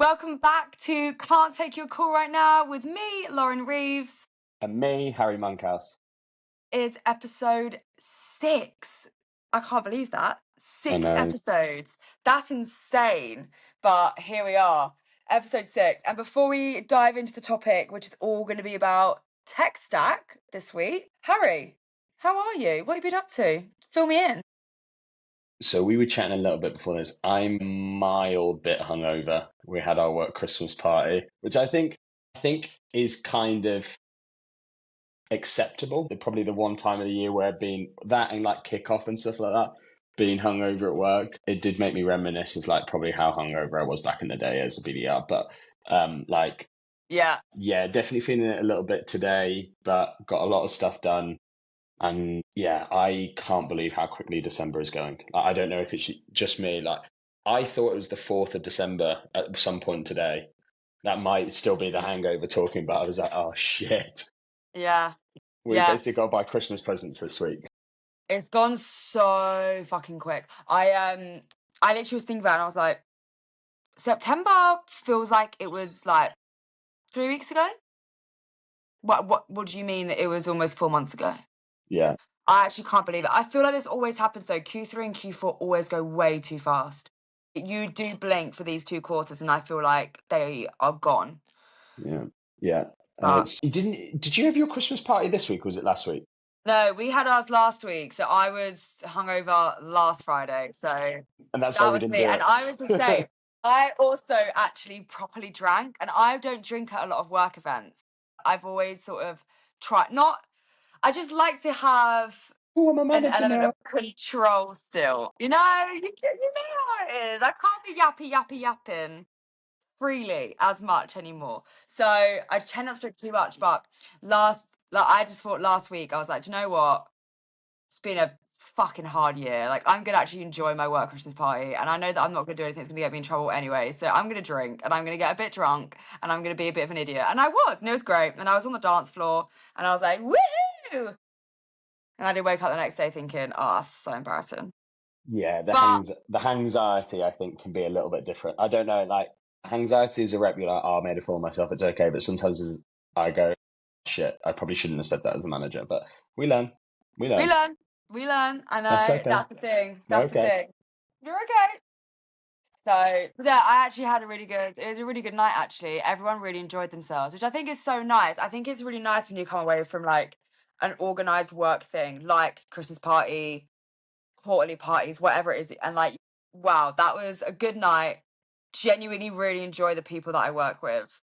Welcome back to Can't Take Your Call Right Now with me, Lauren Reeves. And me, Harry Monkhouse. Is episode 6. I can't believe that. 6 episodes. That's insane. But here we are, episode 6. And before we dive into the topic, which is all going to be about tech stack this week, Harry, how are you? What have you been up to? Fill me in. So we were chatting a little bit before this. I'm a mild bit hungover. We had our work Christmas party, which I think is kind of acceptable. Probably the one time of the year where being that and like kickoff and stuff like that, being hungover at work, it did make me reminisce of like probably how hungover I was back in the day as a BDR. But yeah, definitely feeling it a little bit today, but got a lot of stuff done. And yeah, I can't believe how quickly December is going. I don't know if it's just me. Like, I thought it was the 4th of December at some point today. That might still be the hangover talking, but I was like, oh shit. Yeah. We basically got to buy Christmas presents this week. It's gone so fucking quick. I literally was thinking about it and I was like, September feels like it was like 3 weeks ago. What do you mean that it was almost 4 months ago? Yeah. I actually can't believe it. I feel like this always happens though. Q3 and Q4 always go way too fast. You do blink for these 2 quarters and I feel like they are gone. Yeah. And did you have your Christmas party this week or was it last week? No, we had ours last week. So I was hungover last Friday. So and that's why we didn't do it. And I was the same. I also actually properly drank, and I don't drink at a lot of work events. I've always sort of I just like to have an element of control still. You know how it is. I can't be yapping freely as much anymore. So I tend not to drink too much, but I just thought last week, I was like, do you know what? It's been a fucking hard year. Like, I'm gonna actually enjoy my work Christmas party, and I know that I'm not gonna do anything that's gonna get me in trouble anyway. So I'm gonna drink, and I'm gonna get a bit drunk, and I'm gonna be a bit of an idiot. And I was, and it was great. And I was on the dance floor, and I was like, woohoo! And I did wake up the next day thinking, oh, that's so embarrassing. Yeah, the anxiety I think can be a little bit different. I don't know, like anxiety is a rep. You're like, oh, I made a fool of myself. It's okay, but sometimes I go, shit, I probably shouldn't have said that as a manager. But we learn. We learn. I know. That's the thing. The thing. You're okay. So yeah, I actually had it was a really good night actually. Everyone really enjoyed themselves, which I think is so nice. I think it's really nice when you come away from like an organized work thing, like Christmas party, quarterly parties, whatever it is, and like, wow, that was a good night. Genuinely really enjoy the people that I work with.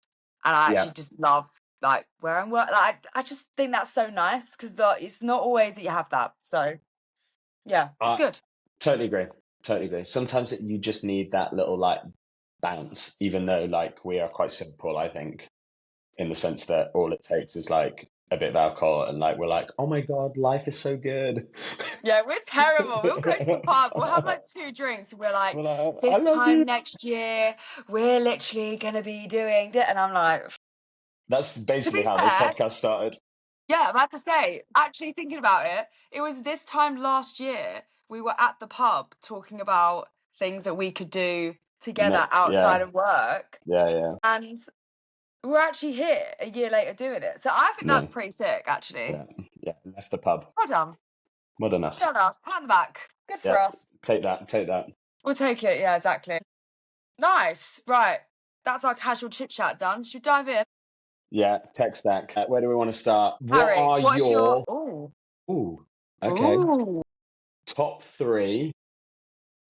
And I actually just love like where I'm working. Like, I just think that's so nice because it's not always that you have that. So yeah, it's good. Totally agree. Sometimes you just need that little like bounce, even though like we are quite simple, I think, in the sense that all it takes is like a bit of alcohol and like we're like, oh my god, life is so good. Yeah, we're terrible. We'll go to the pub, we'll have like 2 drinks, and we're like, this time next year we're literally gonna be doing that. And I'm like, that's basically how this podcast started. Yeah, I'm about to say, actually thinking about it, it was this time last year we were at the pub talking about things that we could do together outside of work. Yeah. And we're actually here a year later doing it. So I think that's pretty sick, actually. Yeah. Left the pub. Well done. Well done us. Pat on the back. Good for us. Take that. We'll take it. Yeah, exactly. Nice. Right. That's our casual chit chat done. Should we dive in? Yeah, tech stack. Where do we want to start? Harry, what are your... Okay. Top 3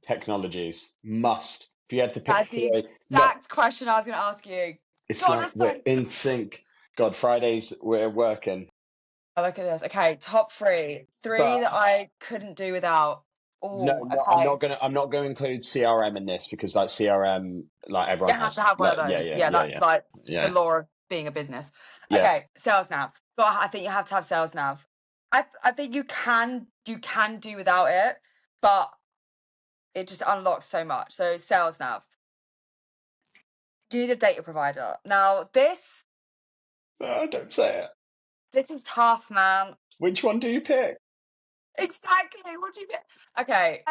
technologies must. If you had to pick That's the exact question I was going to ask you. It's like we're in sync. God, Fridays we're working. Oh, look at this. Okay, top 3 that I couldn't do without. No, okay. I'm not going to include CRM in this because like CRM, like everyone has to have one of those. That's like the law of being a business. Okay, sales nav. But I think you have to have sales nav. I think you can do without it, but it just unlocks so much. So sales nav. You need a data provider. Now this. No, don't say it. This is tough, man. Which one do you pick? Exactly. What do you pick? Okay,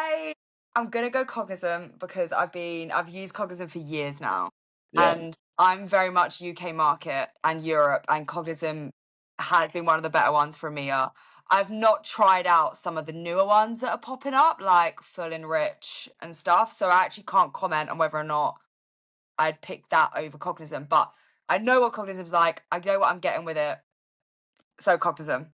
I'm gonna go Cognizant because I've used Cognizant for years now. Yeah. And I'm very much UK market and Europe, and Cognizant has been one of the better ones for EMEA. I've not tried out some of the newer ones that are popping up, like Full and Rich and stuff. So I actually can't comment on whether or not I'd pick that over Cognizant. But I know what Cognizant's like. I know what I'm getting with it. So Cognizant.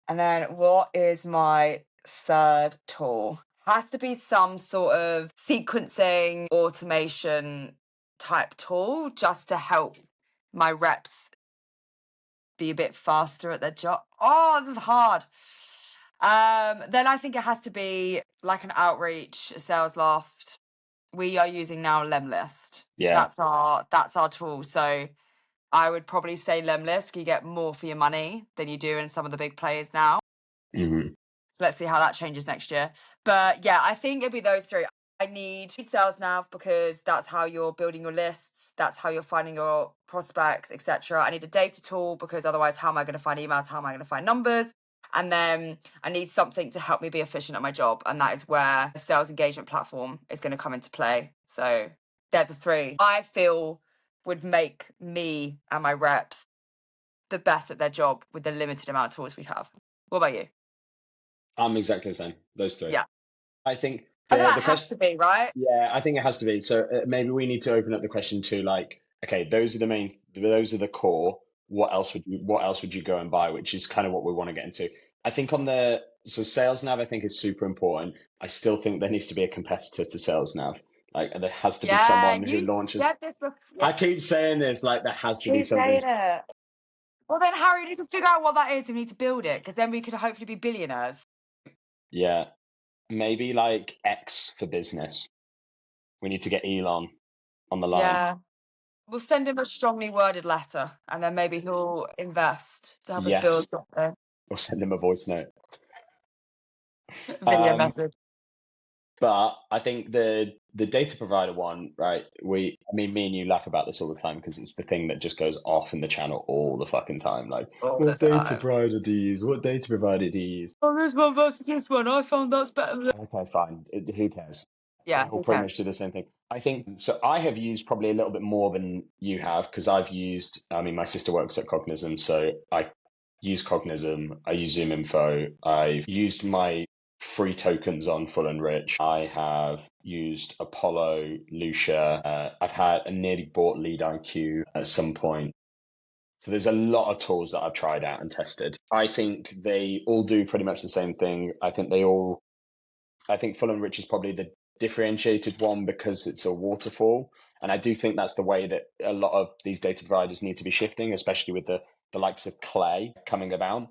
And then what is my third tool? Has to be some sort of sequencing automation type tool just to help my reps be a bit faster at their job. Oh, this is hard. Then I think it has to be like an outreach, a sales loft. We are using now Lemlist. Yeah. That's our tool. So I would probably say Lemlist. You get more for your money than you do in some of the big players now. Hmm. So let's see how that changes next year. But yeah, I think it'd be those three. I need sales nav because that's how you're building your lists. That's how you're finding your prospects, etc. I need a data tool because otherwise, how am I going to find emails? How am I going to find numbers? And then I need something to help me be efficient at my job. And that is where the sales engagement platform is going to come into play. So they're the three I feel would make me and my reps the best at their job with the limited amount of tools we have. What about you? I'm exactly the same. Those three. Yeah. I think I think the that has question. to be, right? Yeah, I think it has to be. So maybe we need to open up the question to like, okay, those are the main, those are the core. What else would you go and buy? Which is kind of what we want to get into. I think on the so sales nav, I think is super important. I still think there needs to be a competitor to sales nav. Like there has to be Yeah, someone who you launches. said this before. Yeah, I keep saying this, like there has to be keep something. saying it. Well, then, Harry, you need to figure out what that is. We need to build it because then we could hopefully be billionaires. Yeah, maybe like X for business. We need to get Elon on the line. Yeah. We'll send him a strongly worded letter and then maybe he'll invest to help us Yes, build something. or send him a voice note. Video Um, message. But I think the data provider one, right? I mean, me and you laugh about this all the time because it's the thing that just goes off in the channel all the fucking time. Like, All the what data time. provider do you use? What data provider do you use? Oh, this one versus this one. I found that's better. Okay, fine. Who cares? They Yeah, all who pretty cares? much do the same thing. I think so. I have used probably a little bit more than you have because I've used. I mean, my sister works at Cognizant, so I use Cognizant. I use Zoom Info. I've used my free tokens on Full and Rich. I have used Apollo, Lucia. I've had and nearly bought Lead IQ at some point. So there's a lot of tools that I've tried out and tested. I think they all do pretty much the same thing. I think Full and Rich is probably the differentiated one because it's a waterfall. And I do think that's the way that a lot of these data providers need to be shifting, especially with the likes of Clay coming about.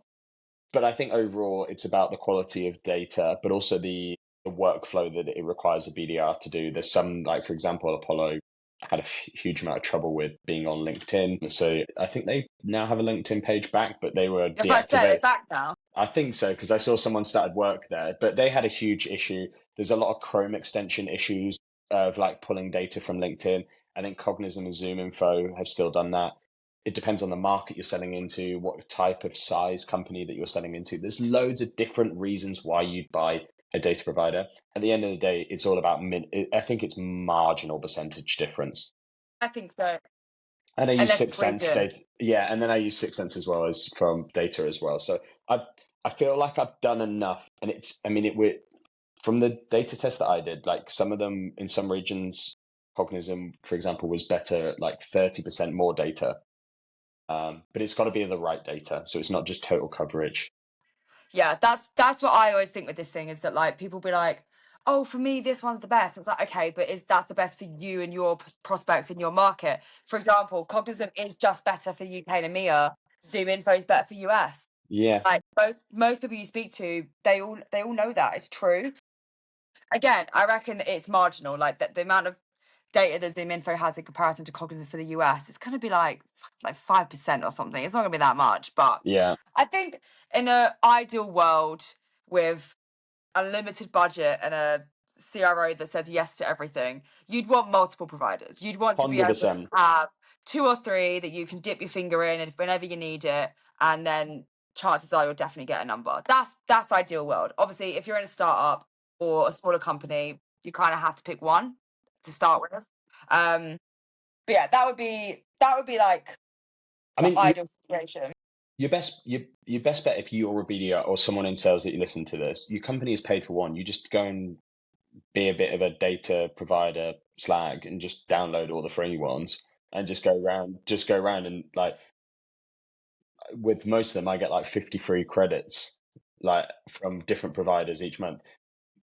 But I think overall it's about the quality of data, but also the workflow that it requires a BDR to do. There's some, like, for example, Apollo had a huge amount of trouble with being on LinkedIn. So I think they now have a LinkedIn page back, but they were If I say they're deactivated. back now. I think so because I saw someone started work there, but they had a huge issue. There's a lot of Chrome extension issues of like pulling data from LinkedIn. I think Cognizant and Zoom Info have still done that. It depends on the market you're selling into, what type of size company that you're selling into. There's loads of different reasons why you'd buy a data provider. At the end of the day, it's all about I think it's marginal percentage difference. I think so. And I use Unless it's Six really Sense good. data. Yeah, and then I use Six Sense as well as from data as well. So I feel like I've done enough, and it's I mean it from the data test that I did. Like some of them in some regions, Cognizant, for example, was better at like 30% more data. But it's got to be the right data, so it's not just total coverage. Yeah, that's what I always think with this thing is that like people be like, oh, for me this one's the best. It's like, okay, but is that's the best for you and your prospects in your market? For example, Cognizant is just better for UK and EMEA. Zoom Info is better for US. Yeah, Like most people you speak to, they all know that it's true. Again, I reckon it's marginal. Like that the amount of data that Zoom Info has in comparison to Cognizant for the US, it's going to be like 5% or something. It's not going to be that much, but yeah, I think in an ideal world with a limited budget and a CRO that says yes to everything, you'd want multiple providers. You'd want to be able to 100%. have two or three that you can dip your finger in whenever you need it, and then chances are you'll definitely get a number. That's ideal world. Obviously, if you're in a startup or a smaller company, you kind of have to pick one to start with. But yeah, that would be like I the mean, ideal situation. your best bet if you're a BDR or someone in sales that you listen to this, your company is paid for one. You just go and be a bit of a data provider slag and just download all the free ones and just go around and like with most of them I get like 50 free credits like from different providers each month.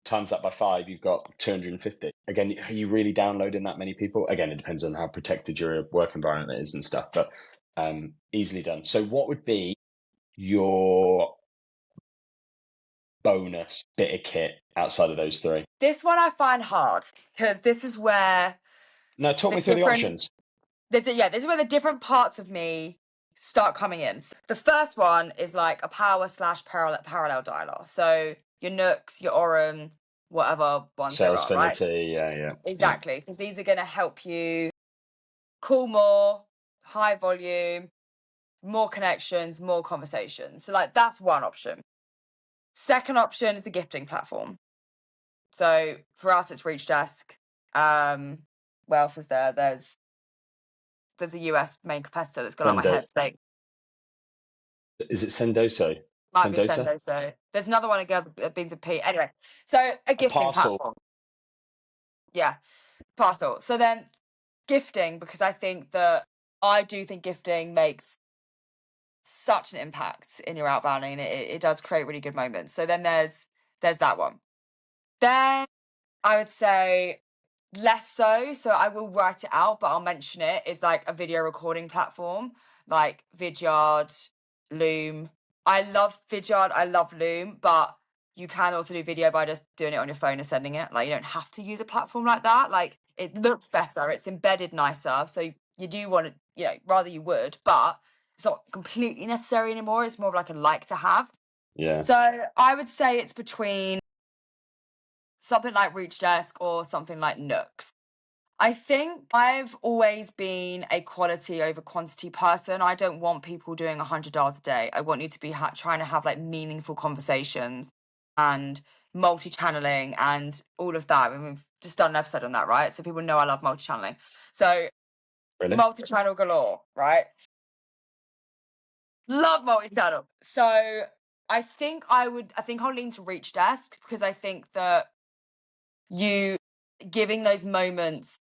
Times that by 5, you've got 250. Again, are you really downloading that many people? Again, it depends on how protected your work environment is and stuff, but easily done. So what would be your bonus bit of kit outside of those three? This one I find hard because this is where No, talk the me through the different options. this is where the different parts of me start coming in. The first one is like a power/parallel dialer. So your Nooks, your Orem, whatever ones there are, right? Salesfinity, yeah. Exactly, because these are going to help you call more, high volume, more connections, more conversations. So like that's one option. Second option is a gifting platform. So for us, it's Reach Desk. What else is there? There's a US main competitor that's gone up my Sendo, head. So is it Sendoso? might be Sendosa? Sendoso. There's another one again that begins with P. Anyway, so a A gifting parcel. platform. Yeah, parcel. So then gifting, because I do think gifting makes such an impact in your outbounding, and it does create really good moments. So then there's that one. Then I would say less so. So I will write it out, but I'll mention it is like a video recording platform like Vidyard, Loom. I love Vidyard, I love Loom, but you can also do video by just doing it on your phone and sending it. Like you don't have to use a platform like that. Like it looks better, it's embedded nicer. So you do want to, rather you would, but it's not completely necessary anymore. It's more of like a like to have. Yeah. So I would say it's between something like Reach Desk or something like Nooks. I think I've always been a quality over quantity person. I don't want people doing 100 dials a day. I want you to be trying to have like meaningful conversations and multi-channeling and all of that. I mean, we've just done an episode on that, right? So people know I love multi-channeling. So Really? multi-channel galore, right? Love multi-channel. So I think I'll lean to Reach Desk because I think that you giving those moments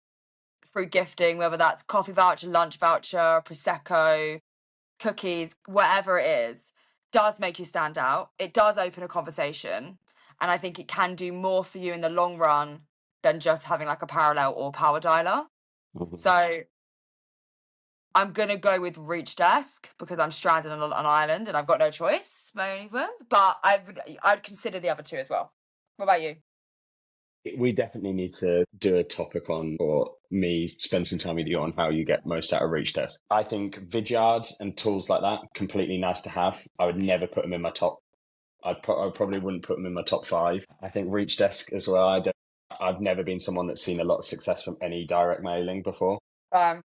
through gifting, whether that's coffee voucher, lunch voucher, prosecco, cookies, whatever it is, does make you stand out. It does open a conversation, and I think it can do more for you in the long run than just having like a parallel or power dialer. Mhm. So I'm gonna go with Reach Desk because I'm stranded on an island and I've got no choice, but I'd consider the other two as well. What about you? We definitely need to do a topic on, or me spend some time with you on how you get most out of Reach Desk. I think Vidyard and tools like that, completely nice to have. I would never put them in my top. I probably wouldn't put them in my top 5. I think Reach Desk as well. I've never been someone that's seen a lot of success from any direct mailing before. Um,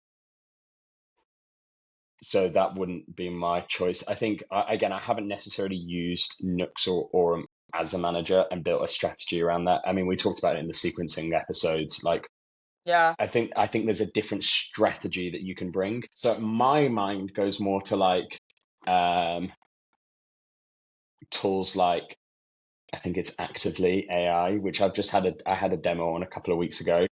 So that wouldn't be my choice. I think, again, I haven't necessarily used Nooks or Orem as a manager and built a strategy around that. I mean, we talked about it in the sequencing episodes. Like, yeah. I think there's a different strategy that you can bring. So my mind goes more to like tools like I think it's Actively AI, which I had a demo on a couple of weeks ago,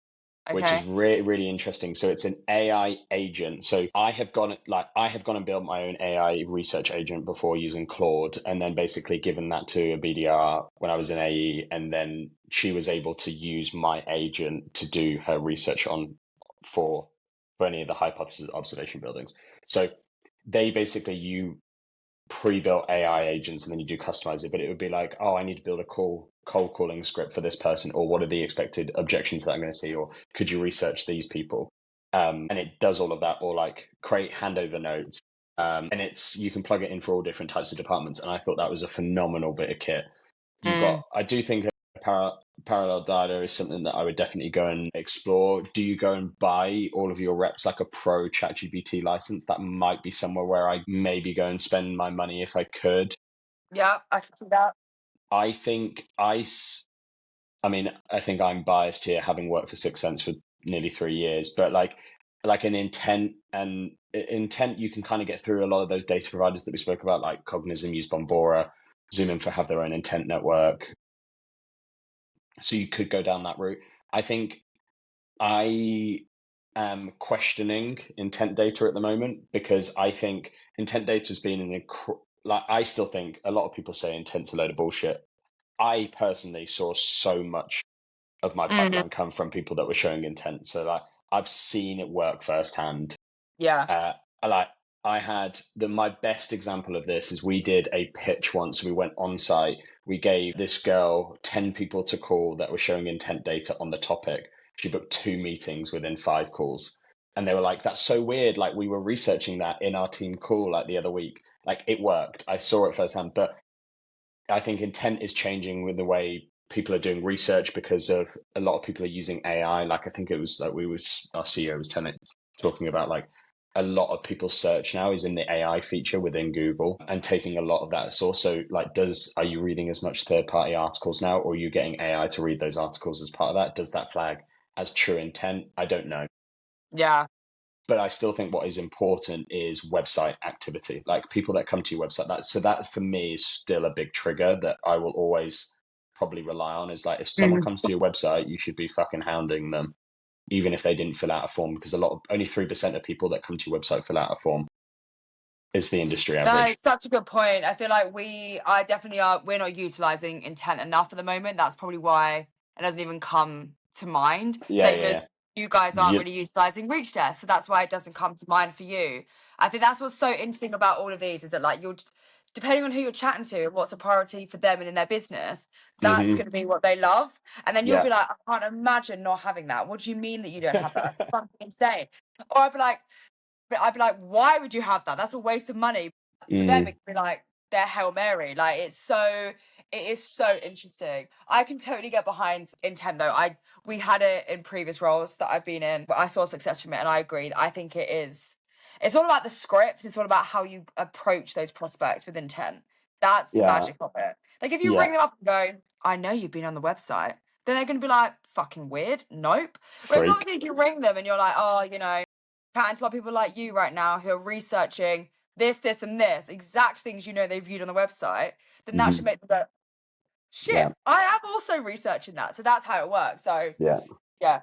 which is Okay. really really interesting. So it's an AI agent. So I have gone and built my own AI research agent before using Claude, and then basically given that to a BDR when I was in AE, and then she was able to use my agent to do her research on for any of the hypothesis observation buildings. So they basically you pre-built AI agents and then you do customize it, but it would be like, oh, I need to build a cold calling script for this person, or what are the expected objections that I'm going to see, or could you research these people? And it does all of that, or like create handover notes. And you can plug it in for all different types of departments. And I thought that was a phenomenal bit of kit. I do think parallel data is something that I would definitely go and explore. Do you go and buy all of your reps like a pro ChatGPT license? That might be somewhere where I maybe go and spend my money if I could. Yeah, I can see that. I think I mean, I think I'm biased here, having worked for 6 Sense for nearly 3 years, but like like an intent, and intent, you can kind of get through a lot of those data providers that we spoke about, like Cognism use Bombora, ZoomInfo have their own intent network. So you could go down that route. I think I am questioning intent data at the moment, because I think intent data has been like, I still think a lot of people say intent's a load of bullshit. I personally saw so much of my Mhm. pipeline come from people that were showing intent. So like, I've seen it work firsthand. Yeah. Uh, like, I had my best example of this is we did a pitch once. We went on site. We gave this girl 10 people to call that were showing intent data on the topic. She booked 2 meetings within 5 calls. And they were like, that's so weird. Like, we were researching that in our team call like the other week. Like, it worked. I saw it firsthand. But I think intent is changing with the way people are doing research, because of a lot of people are using AI. Like, I think it was like our CEO was talking about, like, a lot of people's search now is in the AI feature within Google, and taking a lot of that source. So like, are you reading as much third party articles now, or are you getting AI to read those articles as part of that? Does that flag as true intent? I don't know. Yeah. But I still think what is important is website activity, like people that come to your website. That for me is still a big trigger that I will always probably rely on, is like, if someone Mhm. comes to your website, you should be fucking hounding them, even if they didn't fill out a form, because only 3% of people that come to your website fill out a form, is the industry No, average. it's such a good point. I feel like I definitely are, we're not utilizing intent enough at the moment. That's probably why it doesn't even come to mind. Yeah, Same yeah, as you guys aren't yeah. really utilizing reach there. So that's why it doesn't come to mind for you. I think that's what's so interesting about all of these is that, like, depending on who you're chatting to and what's a priority for them and in their business, that's Hmm. going to be what they love. And then you'll Yeah. be like, I can't imagine not having that. What do you mean that you don't have that? That's fucking insane. Or I'd be like, why would you have that? That's a waste of money. For them, Mm, it could be like their Hail Mary. Like, it is so interesting. I can totally get behind intent though. We had it in previous roles that I've been in, but I saw success from it, and I agree. I think it's all about the script. It's all about how you approach those prospects with intent. That's the yeah, magic of it. Like, if you yeah. ring them up and go, I know you've been on the website, then they're gonna be like, fucking weird. Nope. Whereas Freak. obviously if you ring them and you're like, oh, chatting to a lot of people like you right now who are researching this, and this exact things they viewed on the website, then that should Hmm. make them go, Yeah, shit, I am also researching that. So that's how it works. So yeah. yeah,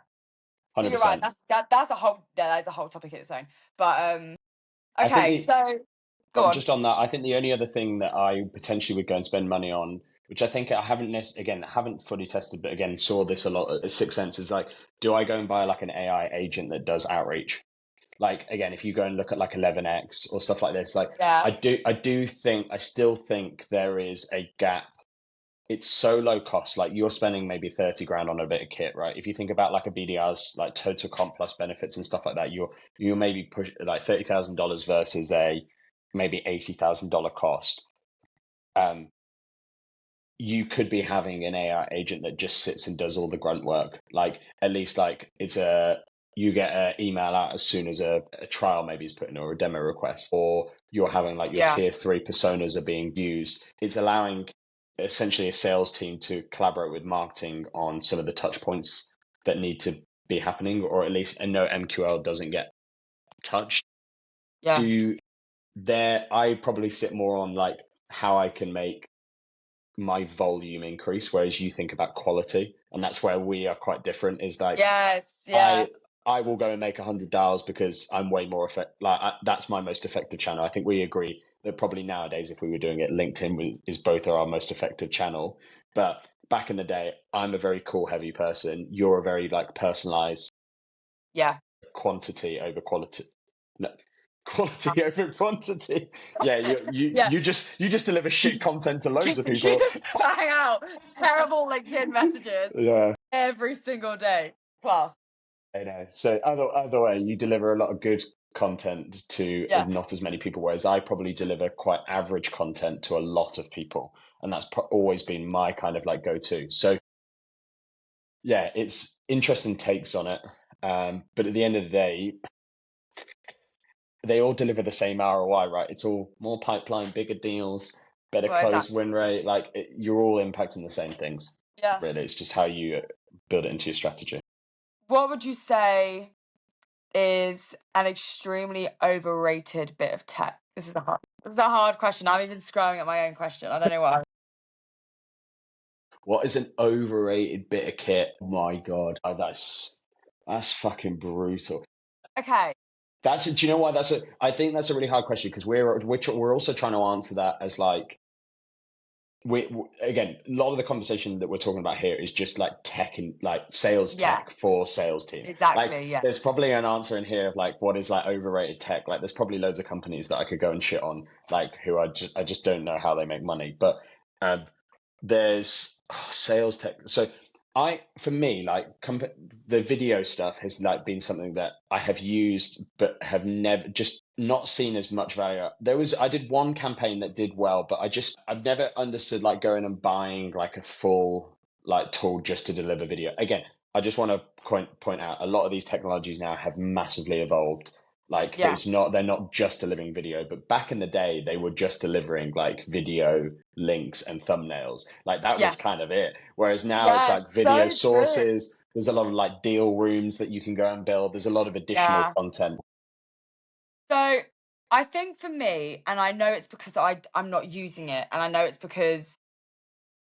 but you're right. 100%. That's a whole topic in its own. But I think okay, so go on. just on that, I think the only other thing that I potentially would go and spend money on, which I think I haven't fully tested, but again, saw this a lot at Sixth Sense, is like, do I go and buy like an AI agent that does outreach? Like, again, if you go and look at like 11x or stuff like this, like, Yeah, I still think there is a gap. It's so low cost. Like, you're spending maybe 30 grand on a bit of kit, right? If you think about like a BDR's like total comp plus benefits and stuff like that, you're maybe push like $30,000 versus a maybe $80,000 cost. Um, you could be having an AI agent that just sits and does all the grunt work. Like, at least like you get an email out as soon as a trial maybe is put in, or a demo request, or you're having like your yeah, tier 3 personas are being used. It's allowing essentially a sales team to collaborate with marketing on some of the touch points that need to be happening, or at least, and no MQL doesn't get touched. yeah, Do there, I probably sit more on like how I can make my volume increase, whereas you think about quality, and that's where we are quite different. Is like, yes, yeah, I I will go and make 100 dials because I'm way more effective. Like, that's my most effective channel. I think we agree that probably nowadays, if we were doing it, LinkedIn is both our most effective channel. But back in the day, I'm a very call heavy person. You're a very like personalized, yeah, quantity over quality. No, quality over quantity. Yeah, yeah. you just deliver shit content to loads of She people. just bang out terrible LinkedIn messages Yeah. every single day. Class. I know. So other way, you deliver a lot of good content to Yes. not as many people, whereas I probably deliver quite average content to a lot of people, and that's always been my kind of like go-to. So yeah, it's interesting takes on it, but at the end of the day, they all deliver the same ROI, right? It's all more pipeline, bigger deals, better Well, close exactly. win rate. Like, you're all impacting the same things. Yeah. Really, it's just how you build it into your strategy. What would you say? is an extremely overrated bit of tech? This is a hard question. I'm even scrolling at my own question. I don't know what. What is an overrated bit of kit? Oh my God. Oh, that's fucking brutal. Okay. Do you know why I think that's a really hard question because we're also trying to answer that as like, again, a lot of the conversation that we're talking about here is just like tech and like sales Yeah. tech for sales team. Like, Exactly. Yeah. there's probably an answer in here of like what is like overrated tech. Like, there's probably loads of companies that I could go and shit on, like who I just don't know how they make money. But um, there's sales tech. So for me, like the video stuff has like been something that I have used, but have never just not seen as much value. I did one campaign that did well, but I've never understood like going and buying like a full like tool just to deliver video. Again, I just want to point out a lot of these technologies now have massively evolved. Like, Yeah. they're not just delivering video, but back in the day they were just delivering like video links and thumbnails. Like, that Yeah. was kind of it. Whereas now it's Yeah. like video So true. sources. There's a lot of like deal rooms that you can go and build. There's a lot of additional Yeah. content. So I think for me, and I know it's because I'm not using it, and I know it's because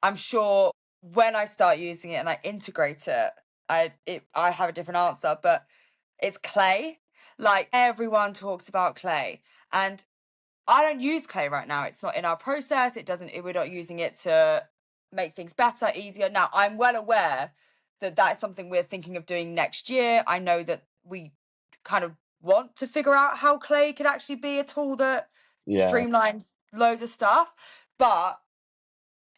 I'm sure when I start using it and I integrate it, I have a different answer, but it's clay. Like, everyone talks about clay, and I don't use clay right now. It's not in our process. We're not using it to make things better, easier. Now, I'm well aware that that is something we're thinking of doing next year. I know that we kind of want to figure out how clay could actually be a tool that Yeah. streamlines loads of stuff. But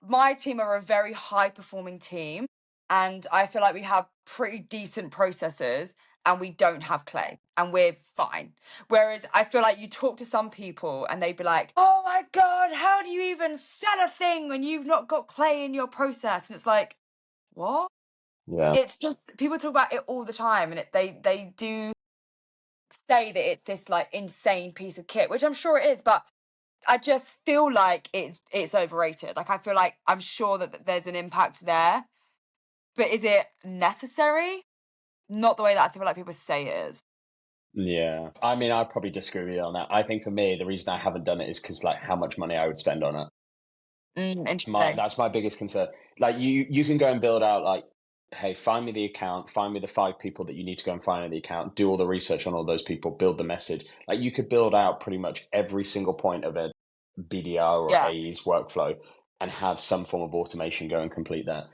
my team are a very high performing team, and I feel like we have pretty decent processes, and we don't have clay, and we're fine. Whereas I feel like you talk to some people and they'd be like, oh my God, how do you even sell a thing when you've not got clay in your process? And it's like, what? Yeah. It's just people talk about it all the time, and they do say that it's this like insane piece of kit, which I'm sure it is, but I just feel like it's overrated. Like, I feel like I'm sure that there's an impact there, but is it necessary? Not the way that I feel like people say it is. Yeah. I mean, I'd probably disagree with you on that. I think for me, the reason I haven't done it is because like how much money I would spend on it. Interesting. That's my biggest concern. Like, you can go and build out like, hey, find me the account, find me the 5 people that you need to go and find in the account, do all the research on all those people, build the message. Like, you could build out pretty much every single point of a BDR or Yeah, AE's workflow and have some form of automation go and complete that.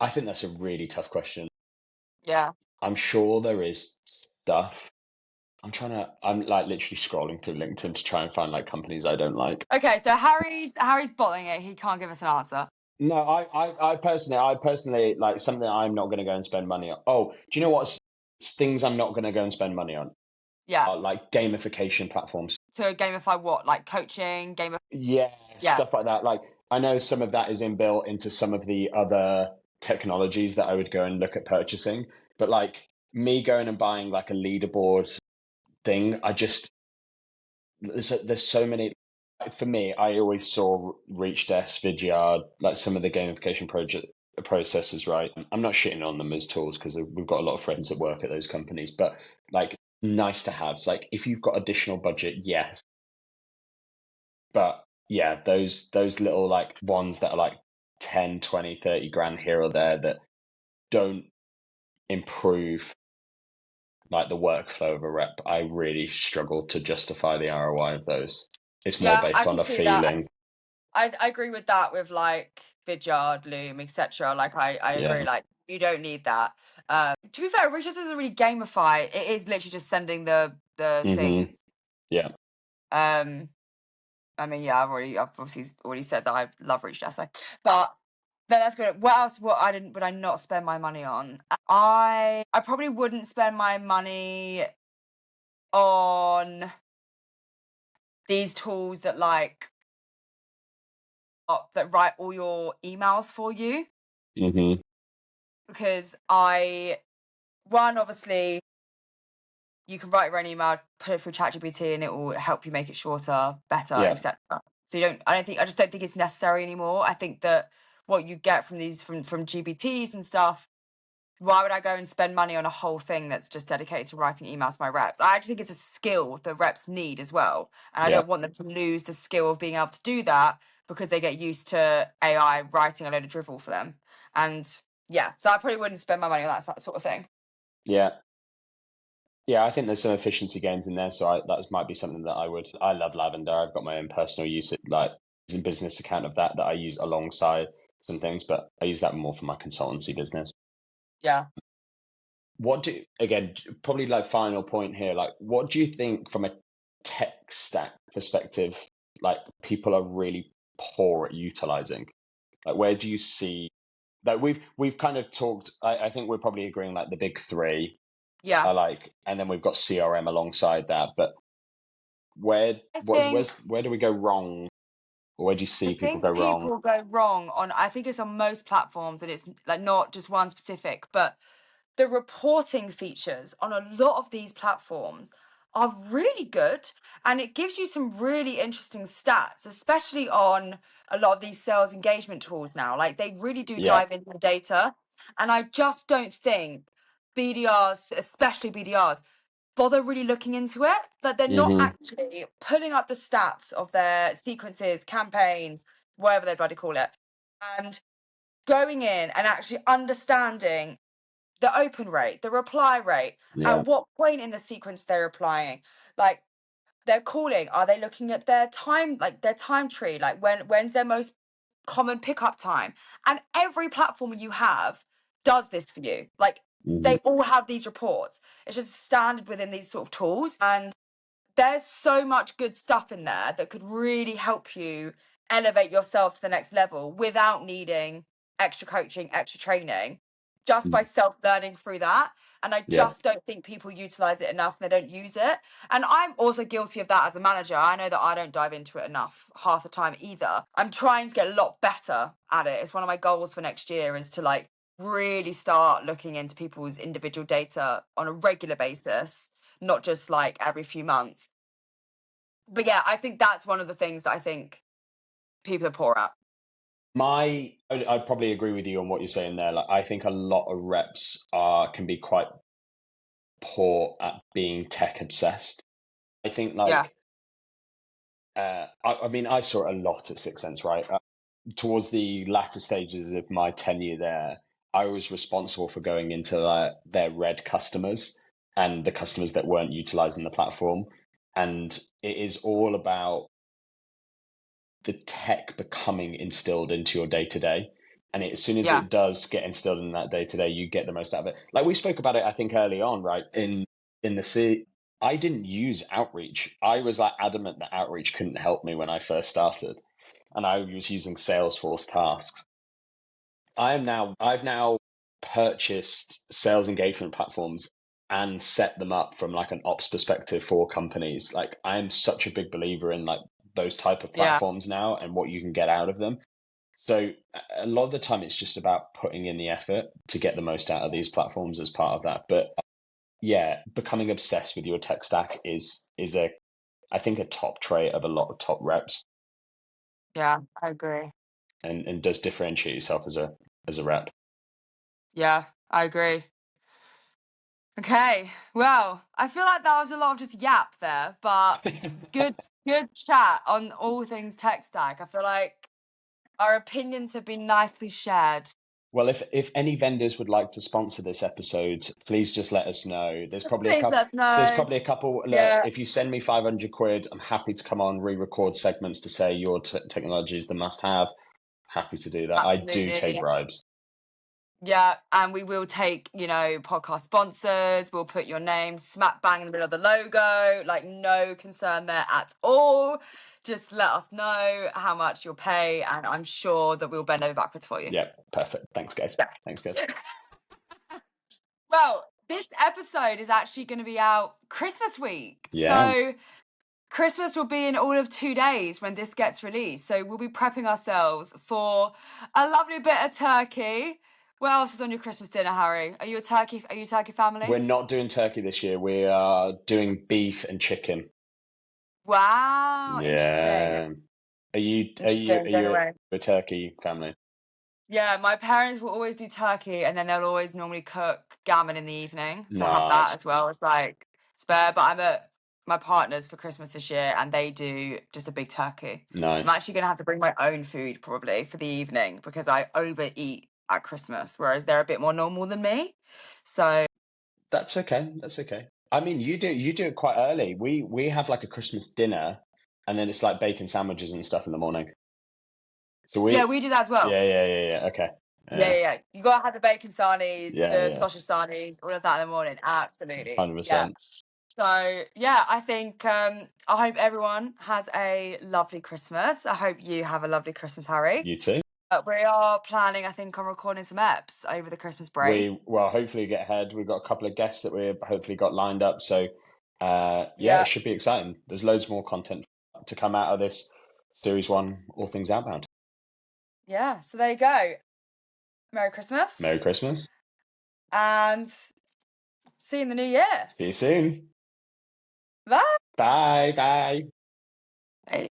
I think that's a really tough question. yeah. I'm sure there is stuff. I'm like literally scrolling through LinkedIn to try and find like companies I don't like. Okay, so Harry's bottling it. He can't give us an answer. No, I personally like something I'm not going to go and spend money on. Oh, do you know what? Things I'm not going to go and spend money on Yeah. are like gamification platforms. To gamify what? Like coaching, game of Yeah, yeah, stuff like that. Like, I know some of that is inbuilt into some of the other technologies that I would go and look at purchasing, but like me going and buying like a leaderboard thing, there's so many. For me, I always saw Reach Desk, Vidyard, like some of the gamification project processes, right? I'm not shitting on them as tools because we've got a lot of friends that work at those companies, but like, nice to have. Like, if you've got additional budget, yes. But yeah, those little like ones that are like 10, 20, 30 grand here or there that don't improve like the workflow of a rep, I really struggle to justify the ROI of those. It's more yeah. I based on can a see that. feeling. I agree with that with like Vidyard, Loom, etc. Like, I agree. Yeah. Like, you don't need that. To be fair, Reach doesn't really gamify. It is literally just sending the Hmm. things. Yeah. Um, I mean, yeah, I've obviously already said that I love Reach Desk, but then that's good. What else? Would I not spend my money on? I probably wouldn't spend my money on these tools that that write all your emails for you, Hmm. because obviously you can write your own email, put it through ChatGPT, and it will help you make it shorter, better, Yeah. etc. So I just don't think it's necessary anymore. I think that what you get from these from GPTs and stuff why would I go and spend money on a whole thing that's just dedicated to writing emails to my reps? I actually think it's a skill the reps need as well. And I Yeah. don't want them to lose the skill of being able to do that because they get used to AI writing a load of drivel for them. And yeah, so I probably wouldn't spend my money on that sort of thing. Yeah. Yeah, I think there's some efficiency gains in there, so that might be something that I would. I love Lavender. I've got my own personal use, like as a business account of that I use alongside some things, but I use that more for my consultancy business. Yeah. Again, probably like final point here, like what do you think from a tech stack perspective, like people are really poor at utilizing? Like where do you see like we've kind of talked, I think we're probably agreeing like the big three Yeah. are like, and then we've got CRM alongside that, but I think where do we go wrong, or where do you I see people go think wrong? people go wrong on, I think it's on most platforms and it's like not just one specific, but the reporting features on a lot of these platforms are really good, and it gives you some really interesting stats, especially on a lot of these sales engagement tools now. Like they really do Yeah. dive into the data, and I just don't think BDRs, especially BDRs, bother really looking into it. Like they're not Hmm. actually pulling up the stats of their sequences, campaigns, whatever they bloody call it, and going in and actually understanding the open rate, the reply rate, Yeah. at what point in the sequence they're applying. Like they're calling, are they looking at their time, like their time tree, like when's their most common pickup time? And every platform you have does this for you. Like Hmm. they all have these reports. It's just standard within these sort of tools. And there's so much good stuff in there that could really help you elevate yourself to the next level without needing extra coaching, extra training, just by self learning through that. And I Yeah. just don't think people utilize it enough and they don't use it. And I'm also guilty of that as a manager. I know that I don't dive into it enough half the time either. I'm trying to get a lot better at it. It's one of my goals for next year is to like really start looking into people's individual data on a regular basis, not just like every few months. But yeah, I think that's one of the things that I think people are poor at. I'd probably agree with you on what you're saying there. Like, I think a lot of reps can be quite poor at being tech obsessed. I think Yeah, like, I mean, I saw it a lot at Six Sense, right? Towards the latter stages of my tenure there, I was responsible for going into their red customers and the customers that weren't utilizing the platform. And it is all about the tech becoming instilled into your day to day. And as soon as yeah, it does get instilled in that day to day, you get the most out of it. Like we spoke about it, I think early on, right? In the C, I didn't use outreach. I was like adamant that outreach couldn't help me when I first started, and I was using Salesforce tasks. I've now purchased sales engagement platforms and set them up from like an ops perspective for companies. Like I am such a big believer in like those type of yeah, platforms now and what you can get out of them. So a lot of the time it's just about putting in the effort to get the most out of these platforms as part of that. But yeah, becoming obsessed with your tech stack is a I think a top trait of a lot of top reps, yeah, I agree. and does differentiate yourself as a rep. Yeah, I agree. Okay, well, I feel like that was a lot of just yap there, but good, good chat on all things tech stack. I feel like our opinions have been nicely shared. Well, if any vendors would like to sponsor this episode, please just let us know. There's probably a Please couple. let us There's know. probably a couple. Look, Yeah, if you send me 500 quid, I'm happy to come on re-record segments to say your technology is the must-have. Happy to do that. I do take absolutely. bribes. Yeah, and we will take, podcast sponsors. We'll put your name smack bang in the middle of the logo. Like, no concern there at all. Just let us know how much you'll pay, and I'm sure that we'll bend over backwards for you. Yeah, perfect. Thanks, guys. Yeah. Thanks, guys. Well, this episode is actually going to be out Christmas week. Yeah, So, Christmas will be in all of 2 days when this gets released. So, we'll be prepping ourselves for a lovely bit of turkey. What else is on your Christmas dinner, Harry? Are you a turkey we're family? not doing turkey this year. We are doing beef and chicken. Wow, interesting. Yeah. Are you Interesting. Going you away. a turkey family? Yeah, my parents will always do turkey, and then they'll always normally cook gammon in the evening to have that Nice, as well as like spare. But I'm at my partner's for Christmas this year, and they do just a big turkey. I'm nice. actually gonna have to bring my own food probably for the evening because I overeat at Christmas, whereas they're a bit more normal than me. So That's okay. That's okay. I mean, you do it quite early. We have like a Christmas dinner, and then it's like bacon sandwiches and stuff in the morning. So yeah, we, we do that as well. yeah. Okay. Yeah, Yeah, yeah, yeah. You gotta have the bacon sarnies, yeah, the yeah. sausage sarnies, all of that in the morning. Absolutely. Yeah. 100%. So yeah, I think I hope everyone has a lovely Christmas. I hope you have a lovely Christmas, Harry. You too. We are planning, I think, on recording some eps over the Christmas break. We well, hopefully get ahead. We've got a couple of guests that we've hopefully got lined up. So, yeah, it Yeah, should be exciting. There's loads more content to come out of this series one, all things outbound. yeah. So there you go. Merry Merry Christmas Christmas. and see you in the new year. See you soon. Bye. Bye. Bye. Bye.